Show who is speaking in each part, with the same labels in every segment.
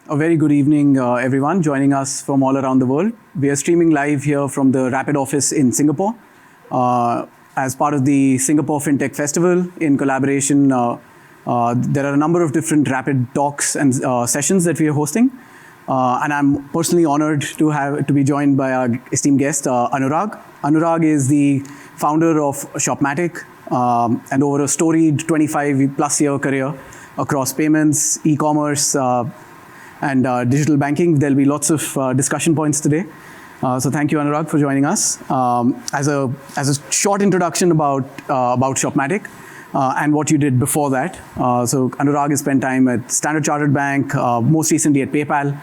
Speaker 1: A very good evening, everyone joining us from all around the world. We are streaming live here from the Rapyd office in Singapore as part of the Singapore Fintech Festival. In collaboration, there are a number of different Rapyd Talks and sessions that we are hosting. And I'm personally honored to be joined by our esteemed guest, Anurag. Anurag is the founder of Shopmatic and over a storied 25-plus year career across payments, e-commerce, and digital banking. There'll be lots of discussion points today. So thank you, Anurag, for joining us. As a short introduction about Shopmatic and what you did before that. So Anurag has spent time at Standard Chartered Bank, most recently at PayPal,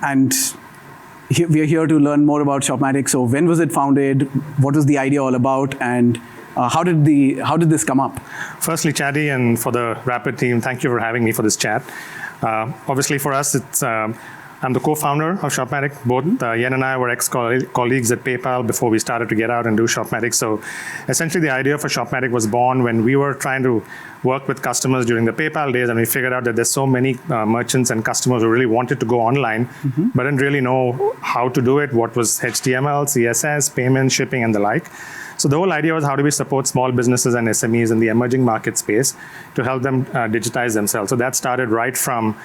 Speaker 1: and we are here to learn more about Shopmatic. So when was it founded? What was the idea all about? And how did this come up?
Speaker 2: Firstly, Chaddy, and for the Rapyd team, thank you for having me for this chat. Obviously, for us, I'm the co-founder of Shopmatic. Both Yen and I were ex-colleagues at PayPal before we started to get out and do Shopmatic. So essentially, the idea for Shopmatic was born when we were trying to work with customers during the PayPal days, and we figured out that there's so many merchants and customers who really wanted to go online, but didn't really know how to do it, what was HTML, CSS, payment, shipping, and the like. So the whole idea was how do we support small businesses and SMEs in the emerging market space to help them digitize themselves. So that started right from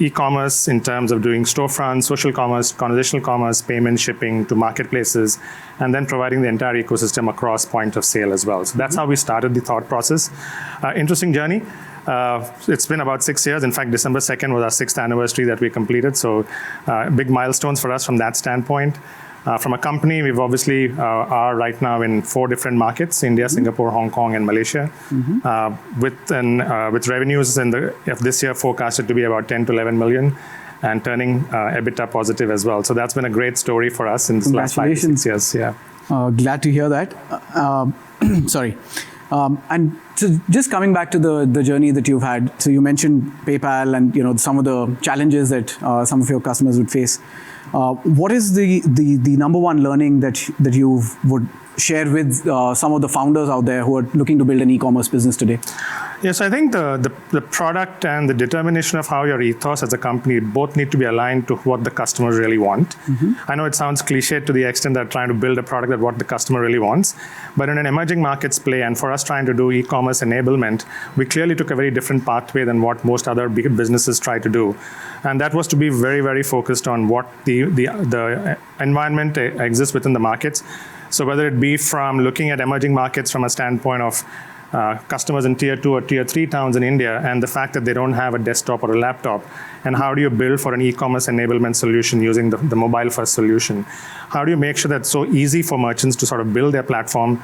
Speaker 2: e-commerce in terms of doing storefronts, social commerce, conversational commerce, payment, shipping to marketplaces, and then providing the entire ecosystem across point of sale as well. So that's how we started the thought process. Interesting journey. It's been about 6 years. In fact, December 2nd was our 6th anniversary that we completed. So big milestones for us from that standpoint. From a company, we've obviously are right now in 4 different markets: India, Singapore, Hong Kong, and Malaysia, with revenues of this year forecasted to be about 10 to 11 million and turning EBITDA positive as well. So that's been a great story for us in the last 5 to 6 years. Yeah.
Speaker 1: Glad to hear that. Sorry. And so just coming back to the journey that you've had, so you mentioned PayPal and some of the challenges that some of your customers would face. What is the number one learning that you would share with some of the founders out there who are looking to build an e-commerce business today?
Speaker 2: Yes, I think the product and the determination of how your ethos as a company both need to be aligned to what the customers really want. I know it sounds cliched to the extent that trying to build a product that what the customer really wants, but in an emerging markets play, and for us trying to do e-commerce enablement, we clearly took a very different pathway than what most other big businesses try to do. And that was to be very, very focused on what the environment exists within the markets. So whether it be from looking at emerging markets from a standpoint of customers in tier 2 or tier 3 towns in India, and the fact that they don't have a desktop or a laptop, and how do you build for an e-commerce enablement solution using the mobile first solution? How do you make sure that it's so easy for merchants to sort of build their platform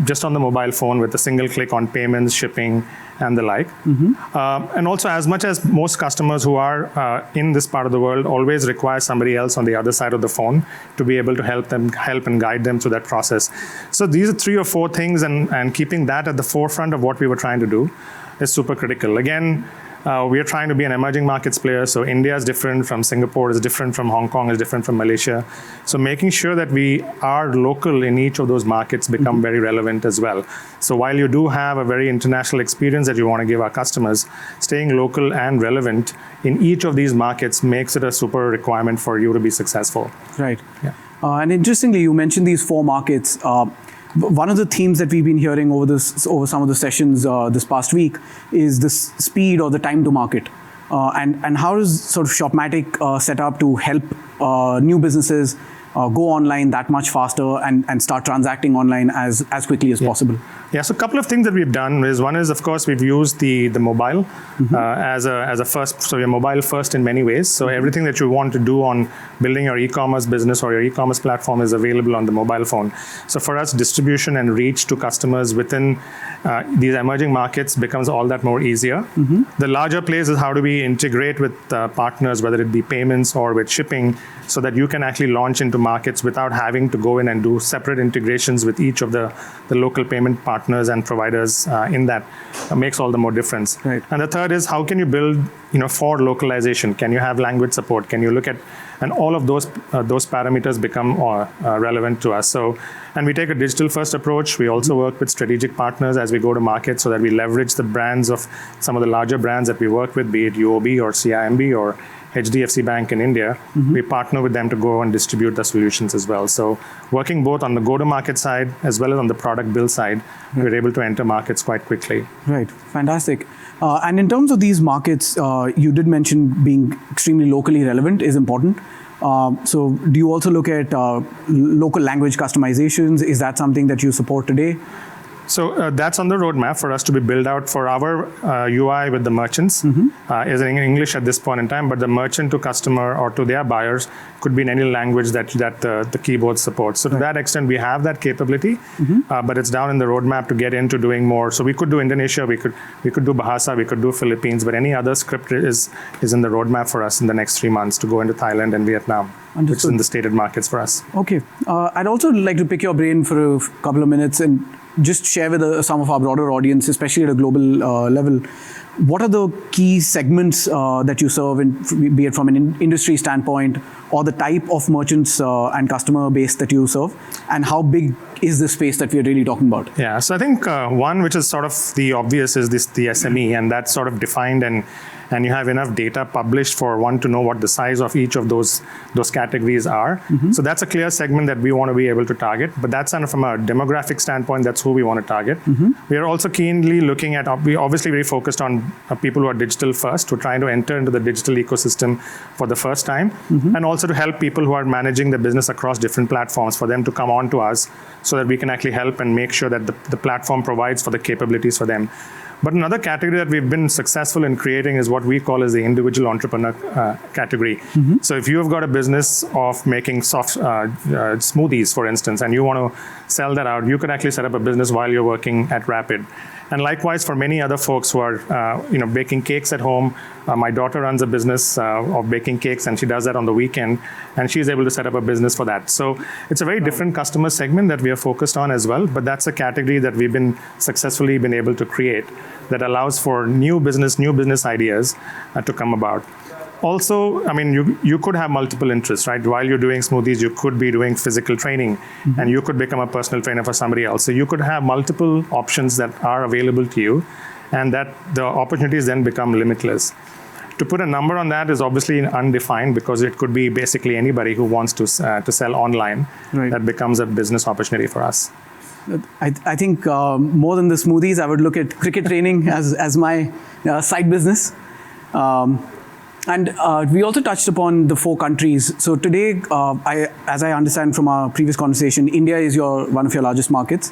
Speaker 2: just on the mobile phone with a single click on payments, shipping, and the like. And also, as much as most customers who are in this part of the world always require somebody else on the other side of the phone to be able to help and guide them through that process. So these are 3 or 4 things, and keeping that at the forefront of what we were trying to do is super critical. Again, we are trying to be an emerging markets player. So India is different from Singapore, is different from Hong Kong, is different from Malaysia. So making sure that we are local in each of those markets become very relevant as well. So while you do have a very international experience that you want to give our customers, staying local and relevant in each of these markets makes it a super requirement for you to be successful.
Speaker 1: Right. Yeah. And interestingly, you mentioned these 4 markets. One of the themes that we've been hearing over some of the sessions this past week is this speed or the time to market. And how is sort of Shopmatic set up to help new businesses go online that much faster and start transacting online as quickly as possible?
Speaker 2: Yeah, so a couple of things that we've done is, one is, of course, we've used the mobile as a first, so we're mobile first in many ways. So everything that you want to do on building your e-commerce business or your e-commerce platform is available on the mobile phone. So for us, distribution and reach to customers within these emerging markets becomes all that more easier. The larger plays is how do we integrate with partners, whether it be payments or with shipping, so that you can actually launch into markets without having to go in and do separate integrations with each of the local payment partners and providers in that. Makes all the more difference.
Speaker 1: Right.
Speaker 2: And the third is, how can you build for localization? Can you have language support? Can you look at, and all of those parameters become relevant to us. So, and we take a digital first approach. We also work with strategic partners as we go to market, so that we leverage the brands of some of the larger brands that we work with, be it UOB or CIMB or HDFC Bank in India. We partner with them to go and distribute the solutions as well. So working both on the go-to-market side as well as on the product build side, we're able to enter markets quite quickly.
Speaker 1: Right, fantastic. And in terms of these markets, you did mention being extremely locally relevant is important. So do you also look at local language customizations? Is that something that you support today?
Speaker 2: So that's on the roadmap for us to be built out for our UI with the merchants. Is in English at this point in time, but the merchant to customer or to their buyers could be in any language that the keyboard supports. So to that extent, we have that capability, but it's down in the roadmap to get into doing more. So we could do Indonesia, we could do Bahasa, we could do Philippines, but any other script is in the roadmap for us in the next 3 months to go into Thailand and Vietnam. Understood. Which is in the stated markets for us.
Speaker 1: Okay. I'd also like to pick your brain for a couple of minutes and just share with some of our broader audience, especially at a global level, what are the key segments that you serve, be it from an industry standpoint or the type of merchants and customer base that you serve, and how big is the space that we're really talking about?
Speaker 2: Yeah, so I think one which is sort of the obvious is the SME, and that's sort of defined, and you have enough data published for one to know what the size of each of those categories are. So that's a clear segment that we want to be able to target, but that's kind of from a demographic standpoint, that's who we want to target. We are also keenly looking at, we obviously very focused on people who are digital first, who are trying to enter into the digital ecosystem for the first time, and also to help people who are managing the business across different platforms, for them to come on to us so that we can actually help and make sure that the platform provides for the capabilities for them. But another category that we've been successful in creating is what we call as the individual entrepreneur category. So if you have got a business of making soft smoothies, for instance, and you want to sell that out, you could actually set up a business while you're working at Rapyd. And likewise for many other folks who are baking cakes at home. My daughter runs a business of baking cakes, and she does that on the weekend, and she's able to set up a business for that. So it's a very different customer segment that we are focused on as well, but that's a category that we've been successfully been able to create that allows for new business ideas to come about. Also, I mean, you could have multiple interests, right? While you're doing smoothies, you could be doing physical training, and you could become a personal trainer for somebody else. So you could have multiple options that are available to you, and that the opportunities then become limitless. To put a number on that is obviously undefined, because it could be basically anybody who wants to sell online. Right. That becomes a business opportunity for us.
Speaker 1: I think more than the smoothies, I would look at cricket training as my side business. And we also touched upon the 4 countries. So today, as I understand from our previous conversation, India is one of your largest markets.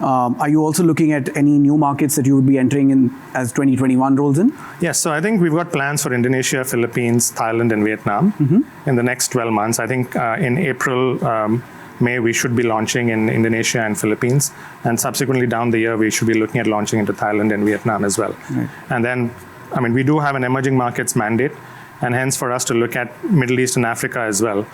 Speaker 1: Are you also looking at any new markets that you would be entering in as 2021 rolls in?
Speaker 2: Yes, so I think we've got plans for Indonesia, Philippines, Thailand, and Vietnam in the next 12 months. I think in April, May, we should be launching in Indonesia and Philippines. And subsequently down the year, we should be looking at launching into Thailand and Vietnam as well. Right. And then, I mean, we do have an emerging markets mandate, and hence for us to look at Middle East and Africa as well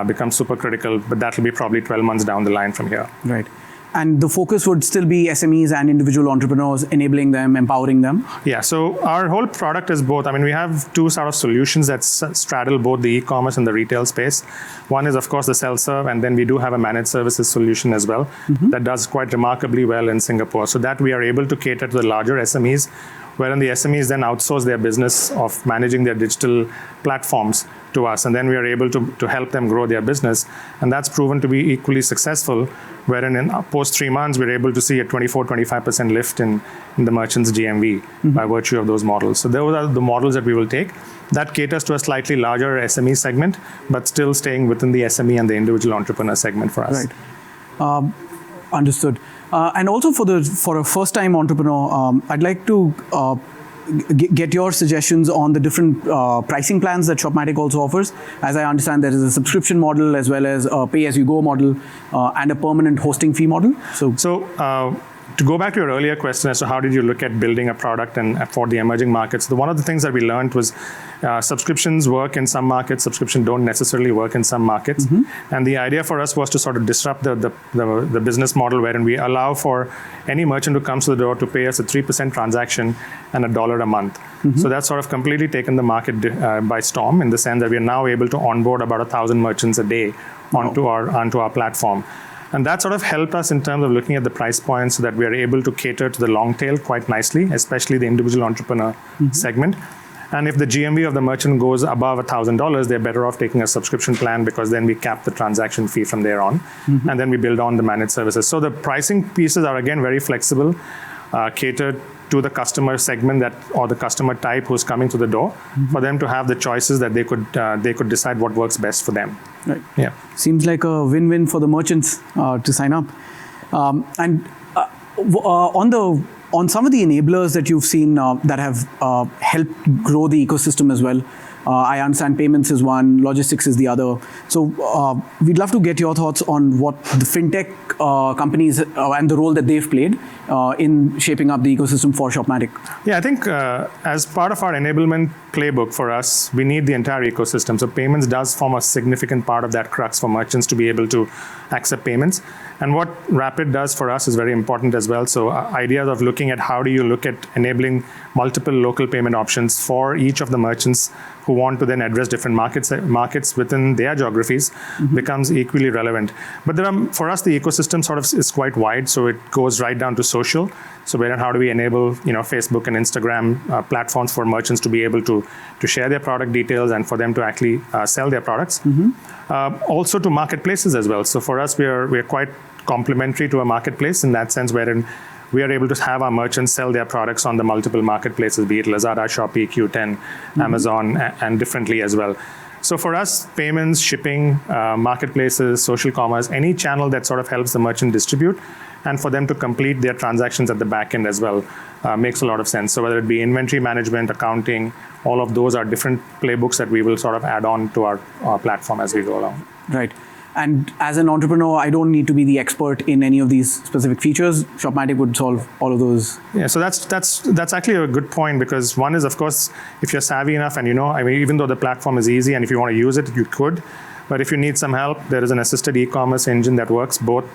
Speaker 2: becomes super critical, but that will be probably 12 months down the line from here.
Speaker 1: Right. And the focus would still be SMEs and individual entrepreneurs, enabling them, empowering them?
Speaker 2: Yeah, so our whole product is both. I mean, we have 2 sort of solutions that straddle both the e-commerce and the retail space. One is, of course, the self-serve, and then we do have a managed services solution as well that does quite remarkably well in Singapore. So that we are able to cater to the larger SMEs, wherein the SMEs then outsource their business of managing their digital platforms to us, and then we are able to help them grow their business. And that's proven to be equally successful, wherein in post 3 months, we're able to see a 24-25% lift in the merchant's GMV by virtue of those models. So those are the models that we will take. That caters to a slightly larger SME segment, but still staying within the SME and the individual entrepreneur segment for us.
Speaker 1: Right. Understood. And also for a first-time entrepreneur, I'd like to get your suggestions on the different pricing plans that Shopmatic also offers. As I understand, there is a subscription model as well as a pay-as-you-go model and a permanent hosting fee model.
Speaker 2: So to go back to your earlier question as to how did you look at building a product and for the emerging markets, one of the things that we learned was subscriptions work in some markets, subscriptions don't necessarily work in some markets. And the idea for us was to sort of disrupt the business model wherein we allow for any merchant who comes to the door to pay us a 3% transaction and $1 a month. So that's sort of completely taken the market by storm in the sense that we are now able to onboard about 1,000 merchants a day onto our platform. And that sort of helped us in terms of looking at the price points so that we are able to cater to the long tail quite nicely, especially the individual entrepreneur segment. And if the GMV of the merchant goes above $1,000, they're better off taking a subscription plan because then we cap the transaction fee from there on. And then we build on the managed services. So the pricing pieces are, again, very flexible, catered to the customer segment or the customer type who's coming to the door, for them to have the choices that they could decide what works best for them.
Speaker 1: Right.
Speaker 2: Yeah.
Speaker 1: Seems like a win-win for the merchants to sign up. On some of the enablers that you've seen that have helped grow the ecosystem as well, I understand payments is one, logistics is the other. So we'd love to get your thoughts on what the fintech companies and the role that they've played in shaping up the ecosystem for Shopmatic.
Speaker 2: Yeah, I think as part of our enablement playbook for us, we need the entire ecosystem. So payments does form a significant part of that crux for merchants to be able to accept payments. And what Rapyd does for us is very important as well. So ideas of looking at how do you look at enabling multiple local payment options for each of the merchants who want to then address different markets within their geographies becomes equally relevant. But for us, the ecosystem sort of is quite wide. So it goes right down to social. So how do we enable Facebook and Instagram platforms for merchants to be able to share their product details and for them to actually sell their products. Also to marketplaces as well. So for us, we are quite complementary to a marketplace in that sense, wherein we are able to have our merchants sell their products on the multiple marketplaces, be it Lazada, Shopee, Q10, Amazon, and differently as well. So for us, payments, shipping, marketplaces, social commerce, any channel that sort of helps the merchant distribute and for them to complete their transactions at the back end as well makes a lot of sense. So whether it be inventory management, accounting, all of those are different playbooks that we will sort of add on to our platform as we go along.
Speaker 1: Right. And as an entrepreneur, I don't need to be the expert in any of these specific features. Shopmatic would solve all of those.
Speaker 2: Yeah, so that's actually a good point, because one is, of course, if you're savvy enough and even though the platform is easy and if you want to use it, you could. But if you need some help, there is an assisted e-commerce engine that works both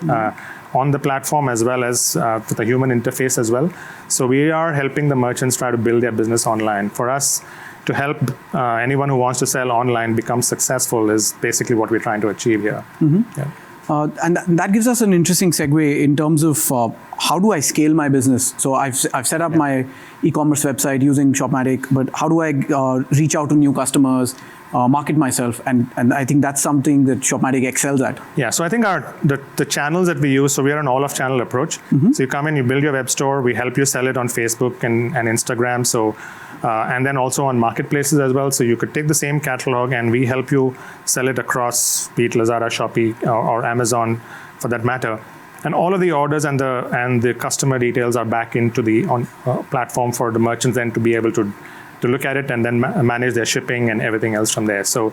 Speaker 2: on the platform as well as with a human interface as well. So we are helping the merchants try to build their business online. For us, to help anyone who wants to sell online become successful is basically what we're trying to achieve here. Yeah.
Speaker 1: And that gives us an interesting segue in terms of how do I scale my business? So I've set up my e-commerce website using Shopmatic, but how do I reach out to new customers, market myself? And I think that's something that Shopmatic excels at.
Speaker 2: Yeah, so I think the channels that we use, so we are an all-of-channel approach. So you come in, you build your web store, we help you sell it on Facebook and Instagram. So and then also on marketplaces as well. So you could take the same catalog and we help you sell it across, be it Lazada, Shopee, or Amazon for that matter. And all of the orders and the customer details are back into the platform for the merchants then to be able to look at it and then manage their shipping and everything else from there. So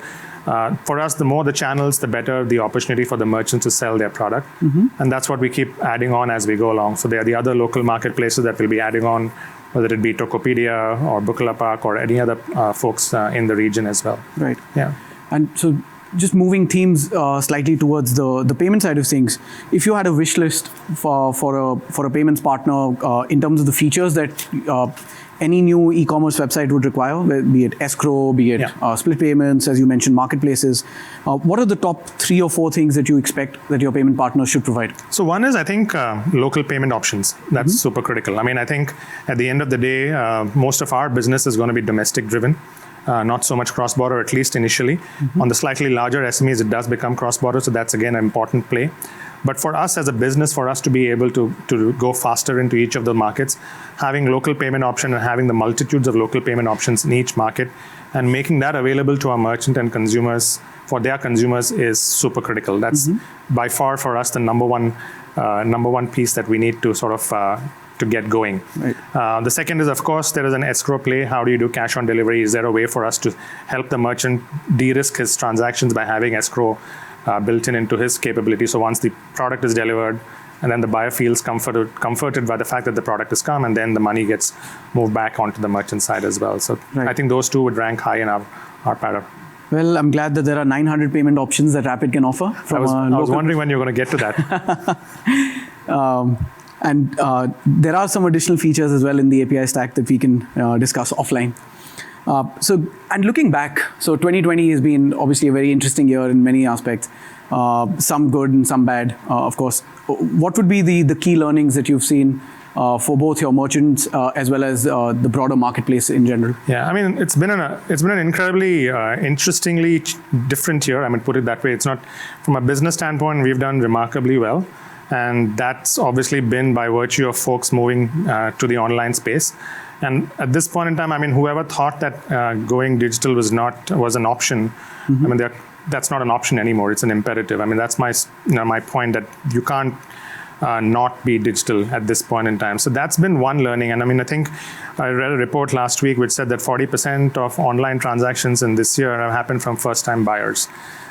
Speaker 2: for us, the more the channels, the better the opportunity for the merchants to sell their product. And that's what we keep adding on as we go along. So there are the other local marketplaces that we'll be adding on, whether it be Tokopedia or Bukalapak or any other folks in the region as well.
Speaker 1: Right.
Speaker 2: Yeah.
Speaker 1: And so just moving themes slightly towards the payment side of things, if you had a wish list for a payments partner in terms of the features that any new e-commerce website would require, be it escrow, be it split payments, as you mentioned, marketplaces, what are the top 3 or 4 things that you expect that your payment partner should provide?
Speaker 2: So one is, I think, local payment options. That's super critical. I mean, I think at the end of the day, most of our business is going to be domestic driven. Not so much cross-border, at least initially. On the slightly larger SMEs, it does become cross-border, so that's again an important play. But for us as a business, for us to be able to go faster into each of the markets, having local payment option and having the multitudes of local payment options in each market and making that available to our merchant and consumers, for their consumers, is super critical. That's by far for us the number one piece that we need to sort of to get going. Right. The second is, of course, there is an escrow play. How do you do cash on delivery? Is there a way for us to help the merchant de-risk his transactions by having escrow built into his capability? So once the product is delivered and then the buyer feels comforted by the fact that the product has come, and then the money gets moved back onto the merchant side as well. So I think those two would rank high in our pattern.
Speaker 1: Well, I'm glad that there are 900 payment options that Rapyd can offer.
Speaker 2: I was wondering when you're going to get to that.
Speaker 1: And there are some additional features as well in the API stack that we can discuss offline. And looking back, so 2020 has been obviously a very interesting year in many aspects, some good and some bad, of course. What would be the key learnings that you've seen for both your merchants as well as the broader marketplace in general?
Speaker 2: Yeah, I mean, it's been an incredibly interestingly different year. I mean, put it that way. It's not, from a business standpoint, we've done remarkably well. And that's obviously been by virtue of folks moving to the online space. And at this point in time, I mean, whoever thought that going digital was an option, I mean, that's not an option anymore. It's an imperative. I mean, that's my point, that you can't not be digital at this point in time. So that's been one learning. And I mean, I think I read a report last week which said that 40% of online transactions in this year have happened from first-time buyers.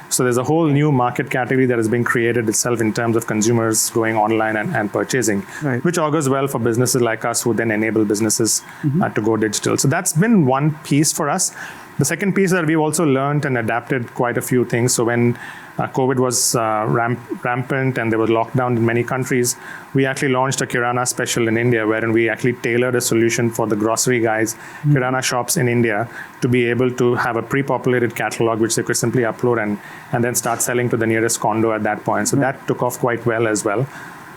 Speaker 2: So there's a whole new market category that has been created itself in terms of consumers going online and purchasing, which augurs well for businesses like us who then enable businesses to go digital. So that's been one piece for us. The second piece that we've also learned and adapted quite a few things. So when COVID was rampant and there was lockdown in many countries, we actually launched a Kirana special in India, wherein we actually tailored a solution for the grocery guys, Kirana shops in India, to be able to have a pre-populated catalog which they could simply upload and then start selling to the nearest condo at that point. So that took off quite well as well.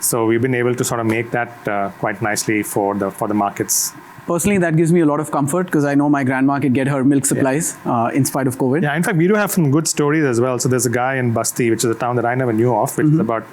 Speaker 2: So we've been able to sort of make that quite nicely for the markets.
Speaker 1: Personally, that gives me a lot of comfort because I know my grandma could get her milk supplies in spite of COVID.
Speaker 2: Yeah, in fact, we do have some good stories as well. So there's a guy in Basti, which is a town that I never knew of, which is about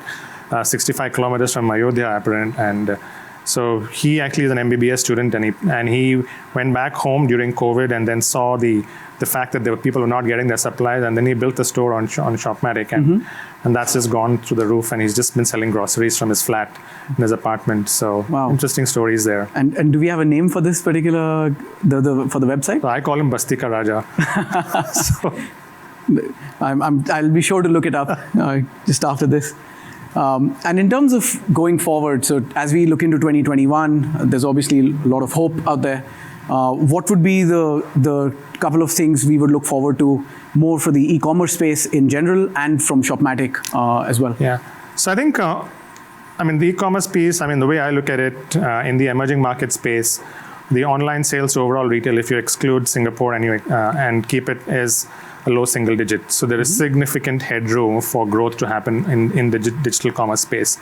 Speaker 2: 65 kilometers from Ayodhya, and so he actually is an MBBS student, and he went back home during COVID and then saw the fact that there were people who were not getting their supplies, and then he built a store on Shopmatic, and that's just gone through the roof, and he's just been selling groceries from his flat in his apartment. So interesting stories there.
Speaker 1: And do we have a name for this particular for the website?
Speaker 2: So I call him Basti Ka Raja. So
Speaker 1: I'll be sure to look it up just after this. And in terms of going forward, so as we look into 2021, there's obviously a lot of hope out there. What would be the couple of things we would look forward to more for the e-commerce space in general and from Shopmatic as well?
Speaker 2: Yeah. So I think, I mean, the e-commerce piece, I mean, the way I look at it in the emerging market space, the online sales to overall retail, if you exclude Singapore and keep it as a low single digit. So there is significant headroom for growth to happen in the digital commerce space.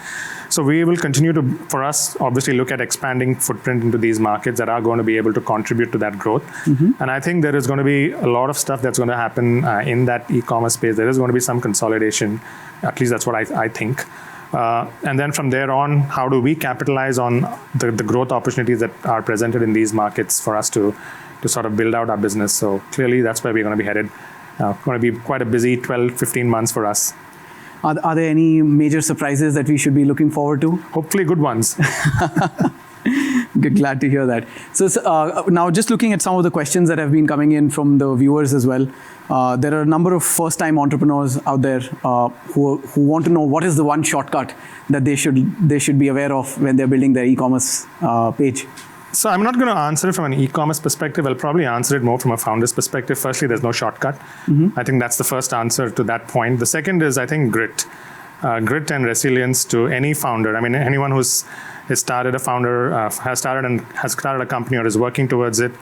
Speaker 2: So we will continue to, for us, obviously look at expanding footprint into these markets that are going to be able to contribute to that growth. And I think there is going to be a lot of stuff that's going to happen in that e-commerce space. There is going to be some consolidation. At least that's what I think. And then from there on, how do we capitalize on the growth opportunities that are presented in these markets for us to sort of build out our business? So clearly, that's where we're going to be headed. Going to be quite a busy 12, 15 months for us.
Speaker 1: Are there any major surprises that we should be looking forward to?
Speaker 2: Hopefully good ones.
Speaker 1: Glad to hear that. So now just looking at some of the questions that have been coming in from the viewers as well, there are a number of first-time entrepreneurs out there who want to know what is the one shortcut that they should be aware of when they're building their e-commerce page.
Speaker 2: So I'm not going to answer it from an e-commerce perspective. I'll probably answer it more from a founder's perspective. Firstly, there's no shortcut. I think that's the first answer to that point. The second is, I think, grit. Grit and resilience to any founder. I mean, anyone who's started a has started a company or is working towards it,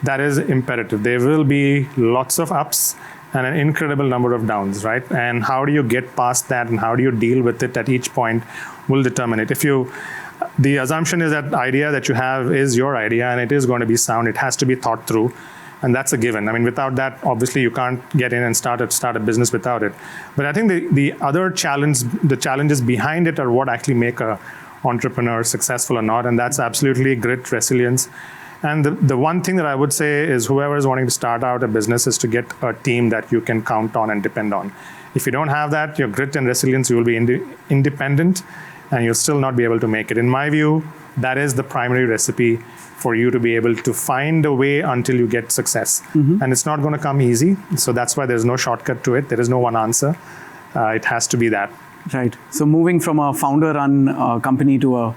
Speaker 2: that is imperative. There will be lots of ups and an incredible number of downs, right? And how do you get past that and how do you deal with it at each point will determine it. The assumption is that idea that you have is your idea and it is going to be sound. It has to be thought through, and that's a given. I mean, without that, obviously you can't get in and start a business without it. But I think the other challenge, the challenges behind it are what actually make a entrepreneur successful or not, and that's absolutely grit, resilience. And the one thing that I would say is whoever is wanting to start out a business is to get a team that you can count on and depend on. If you don't have that, your grit and resilience, you will be independent, and you'll still not be able to make it. In my view, that is the primary recipe for you to be able to find a way until you get success. And it's not going to come easy. So that's why there's no shortcut to it. There is no one answer. It has to be that.
Speaker 1: Right. So moving from a founder-run company to a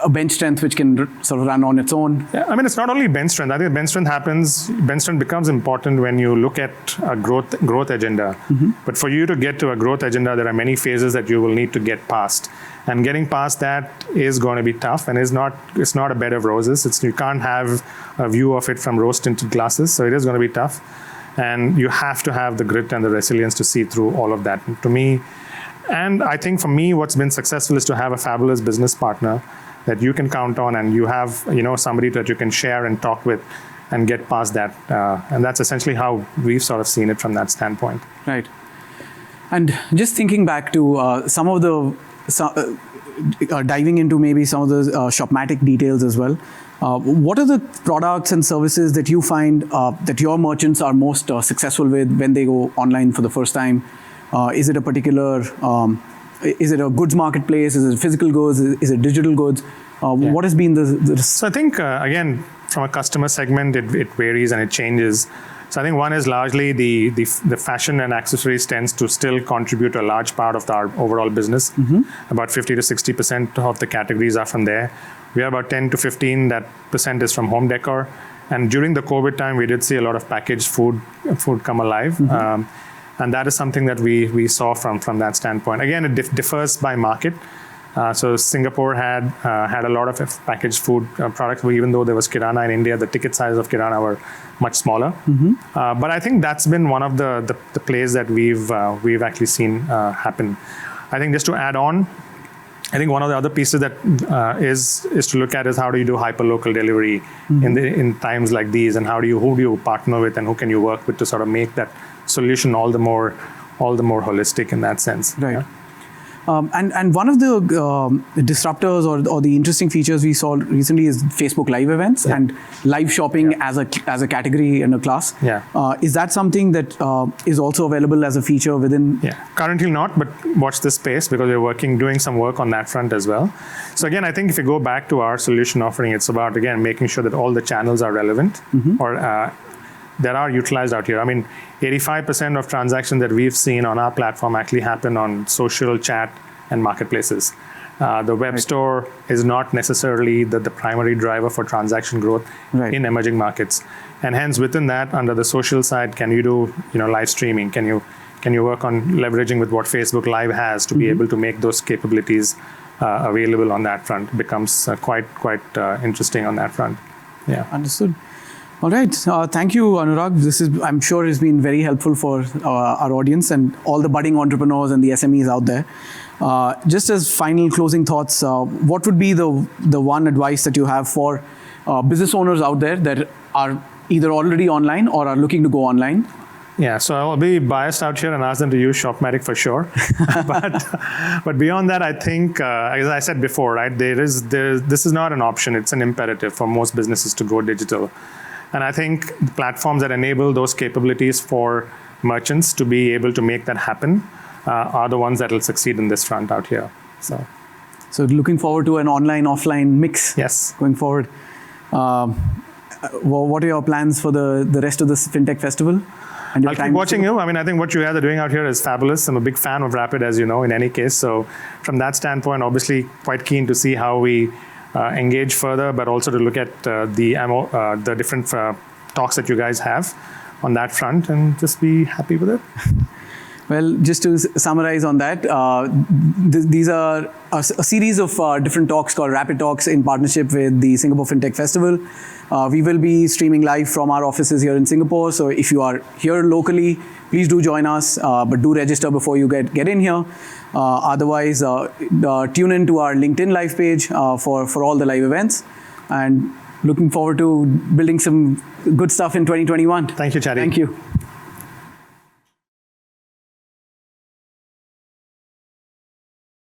Speaker 1: bench strength which can sort of run on its own.
Speaker 2: Yeah, I mean, it's not only bench strength. I think bench strength becomes important when you look at a growth agenda. But for you to get to a growth agenda, there are many phases that you will need to get past. And getting past that is going to be tough, and it's not a bed of roses. You can't have a view of it from rose-tinted glasses, so it is going to be tough. And you have to have the grit and the resilience to see through all of that. And I think for me, what's been successful is to have a fabulous business partner that you can count on, and you have somebody that you can share and talk with and get past that. And that's essentially how we've sort of seen it from that standpoint.
Speaker 1: Right. And just thinking back to some of the, diving into maybe some of the Shopmatic details as well. What are the products and services that you find that your merchants are most successful with when they go online for the first time? Is it a particular, is it a goods marketplace? Is it physical goods? Is it digital goods? What has been the...
Speaker 2: So I think, again, from a customer segment, it varies and it changes. So I think one is largely the fashion and accessories tends to still contribute to a large part of our overall business. About 50 to 60% of the categories are from there. We are about 10 to 15% is from home decor. And during the COVID time, we did see a lot of packaged food come alive. And that is something that we saw from that standpoint. Again, it differs by market. So Singapore had a lot of packaged food products, even though there was Kirana in India, the ticket size of Kirana were much smaller. But I think that's been one of the plays that we've actually seen happen. I think just to add on, I think one of the other pieces that is to look at is how do you do hyper-local delivery in times like these, and who do you partner with, and who can you work with to sort of make that solution all the more holistic in that sense.
Speaker 1: Right. Yeah. And one of the disruptors or the interesting features we saw recently is Facebook Live events and live shopping as a category and a class. Is that something that is also available as a feature within?
Speaker 2: Currently not, but watch this space because we're doing some work on that front as well. So again, I think if you go back to our solution offering, it's about, again, making sure that all the channels are relevant or that are utilized out here. I mean, 85% of transactions that we've seen on our platform actually happen on social, chat, and marketplaces. The web store is not necessarily the primary driver for transaction growth in emerging markets. And hence, within that, under the social side, can you do live streaming? Can you work on leveraging with what Facebook Live has to be able to make those capabilities available on that front? It becomes quite interesting on that front. Yeah.
Speaker 1: Understood. All right. Thank you, Anurag. I'm sure, has been very helpful for our audience and all the budding entrepreneurs and the SMEs out there. Just as final closing thoughts, what would be the one advice that you have for business owners out there that are either already online or are looking to go online?
Speaker 2: Yeah, so I'll be biased out here and ask them to use Shopmatic for sure. but beyond that, I think, as I said before, right, this is not an option. It's an imperative for most businesses to go digital. And I think the platforms that enable those capabilities for merchants to be able to make that happen are the ones that will succeed in this front out here. So
Speaker 1: looking forward to an online-offline mix going forward. What are your plans for the rest of the Fintech Festival? And
Speaker 2: I'll keep watching you. I mean, I think what you guys are doing out here is fabulous. I'm a big fan of Rapyd, as you know, in any case. So from that standpoint, obviously quite keen to see how we engage further, but also to look at the different talks that you guys have on that front and just be happy with it.
Speaker 1: Well, just to summarize on that, these are a series of different talks called Rapyd Talks in partnership with the Singapore Fintech Festival. We will be streaming live from our offices here in Singapore. So if you are here locally, please do join us, but do register before you get in here. Otherwise, tune in to our LinkedIn live page for all the live events. And looking forward to building some good stuff in 2021.
Speaker 2: Thank you, Chari.
Speaker 1: Thank you.